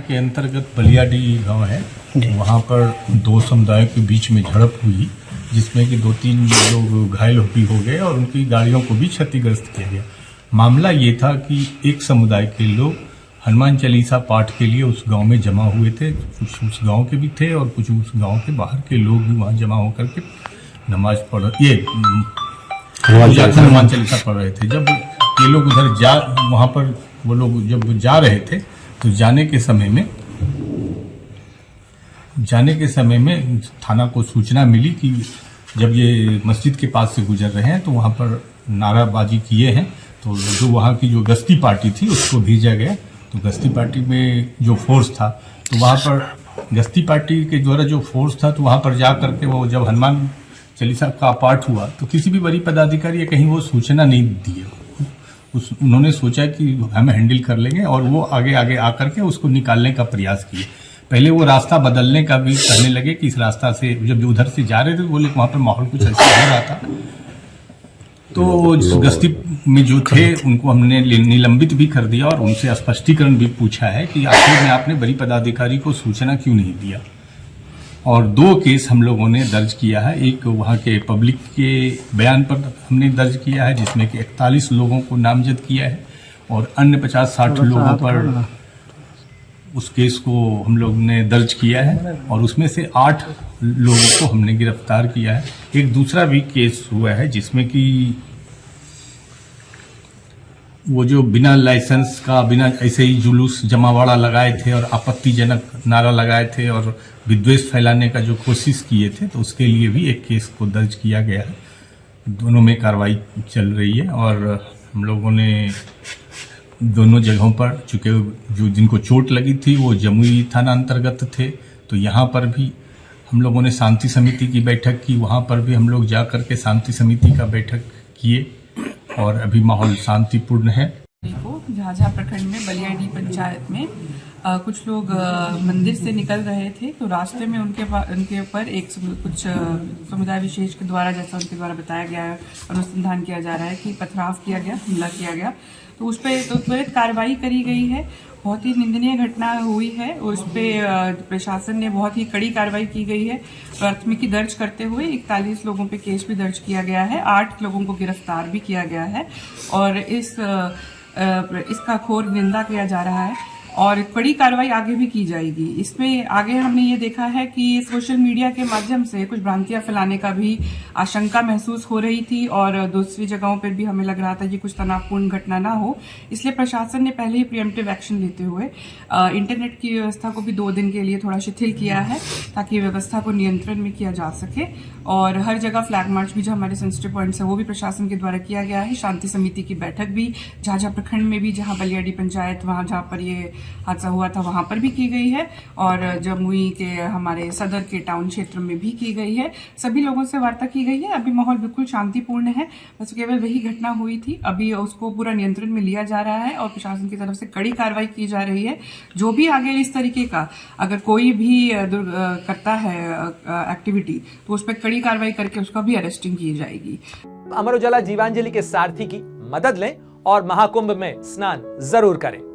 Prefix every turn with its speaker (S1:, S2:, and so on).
S1: के अंतर्गत बलियाडी गांव है, वहां पर दो समुदायों के बीच में झड़प हुई, जिसमें कि 2-3 लोग घायल भी हो गए और उनकी गाड़ियों को भी क्षतिग्रस्त किया गया। मामला ये था कि एक समुदाय के लोग हनुमान चालीसा पाठ के लिए उस गांव में जमा हुए थे। कुछ उस गांव के भी थे और कुछ उस गांव के बाहर के लोग भी वहां जमा होकर के नमाज पढ़ हनुमान चालीसा पढ़ रहे थे। जब ये लोग उधर वहां पर वो लोग जब जा रहे थे तो जाने के समय में थाना को सूचना मिली कि जब ये मस्जिद के पास से गुजर रहे हैं तो वहाँ पर नाराबाजी किए हैं। तो जो वहाँ की जो गश्ती पार्टी थी उसको भेजा गया। तो गश्ती पार्टी में जो फोर्स था तो वहाँ पर गश्ती पार्टी के द्वारा जो फोर्स था तो वहाँ पर जा करके वो जब हनुमान चालीसा का पाठ हुआ तो किसी भी बड़ी पदाधिकारी या कहीं वो सूचना नहीं दिए। उन्होंने सोचा कि हम हैंडल कर लेंगे और वो आगे आगे आकर के उसको निकालने का प्रयास किए। पहले वो रास्ता बदलने का भी करने लगे कि इस रास्ता से जब उधर से जा रहे थे बोले वहाँ पर माहौल कुछ ऐसा हो रहा था। तो गश्ती में जो थे उनको हमने निलंबित भी कर दिया और उनसे स्पष्टीकरण भी पूछा है कि आखिर में आपने बड़ी पदाधिकारी को सूचना क्यों नहीं दिया। और 2 केस हम लोगों ने दर्ज किया है। एक वहाँ के पब्लिक के बयान पर हमने दर्ज किया है जिसमें कि 41 लोगों को नामजद किया है और अन्य 50-60 लोगों पर उस केस को हम लोग ने दर्ज किया है और उसमें से 8 लोगों को हमने गिरफ्तार किया है। एक दूसरा भी केस हुआ है जिसमें कि वो जो बिना लाइसेंस का बिना ऐसे ही जुलूस जमावाड़ा लगाए थे और आपत्तिजनक नारा लगाए थे और विद्वेष फैलाने का जो कोशिश किए थे तो उसके लिए भी एक केस को दर्ज किया गया है। दोनों में कार्रवाई चल रही है और हम लोगों ने दोनों जगहों पर चूँकि जो जिनको चोट लगी थी वो जमुई थाना अंतर्गत थे तो यहाँ पर भी हम लोगों ने शांति समिति की बैठक की। वहाँ पर भी हम लोग जा कर के शांति समिति का बैठक किए और अभी माहौल शांतिपूर्ण है।
S2: झाझा प्रखंड में बलियाडी पंचायत में कुछ लोग मंदिर से निकल रहे थे तो रास्ते में उनके ऊपर कुछ समुदाय विशेष के द्वारा जैसा उनके द्वारा बताया गया है अनुसंधान किया जा रहा है कि पथराव किया गया, हमला किया गया। तो उस पर तो त्वरित कार्रवाई करी गई है। बहुत ही निंदनीय घटना हुई है। उस पर प्रशासन ने बहुत ही कड़ी कार्रवाई की गई है। प्राथमिकी दर्ज करते हुए 41 लोगों पे केस भी दर्ज किया गया है। 8 लोगों को गिरफ्तार भी किया गया है और इसका घोर निंदा किया जा रहा है और कड़ी कार्रवाई आगे भी की जाएगी। इसमें आगे हमने ये देखा है कि सोशल मीडिया के माध्यम से कुछ भ्रांतियां फैलाने का भी आशंका महसूस हो रही थी और दूसरी जगहों पर भी हमें लग रहा था कि कुछ तनावपूर्ण घटना ना हो, इसलिए प्रशासन ने पहले ही प्रिएम्प्टिव एक्शन लेते हुए इंटरनेट की व्यवस्था को भी 2 दिन के लिए थोड़ा शिथिल किया है ताकि व्यवस्था को नियंत्रण में किया जा सके। और हर जगह फ्लैग मार्च भी जो हमारे सेंसिटिव पॉइंट्स है वो भी प्रशासन के द्वारा किया गया है। शांति समिति की बैठक भी झाझा प्रखंड में भी जहां बलियाडी पंचायत वहां जहां पर ये हादसा हुआ था वहां पर भी की गई है और जमुई के हमारे सदर के टाउन क्षेत्र में भी की गई है। सभी लोगों से वार्ता की गई है। अभी माहौल बिल्कुल शांतिपूर्ण है, बस केवल वही घटना हुई थी। अभी उसको पूरा नियंत्रण में लिया जा रहा है और प्रशासन की तरफ से कड़ी कार्रवाई की जा रही है। जो भी आगे इस तरीके का अगर कोई भी करता है एक्टिविटी तो उस पर कड़ी कार्रवाई करके उसका भी अरेस्टिंग की जाएगी।
S3: अमर उजाला जीवांजलि के सारथी की मदद लें और महाकुंभ में स्नान जरूर करें।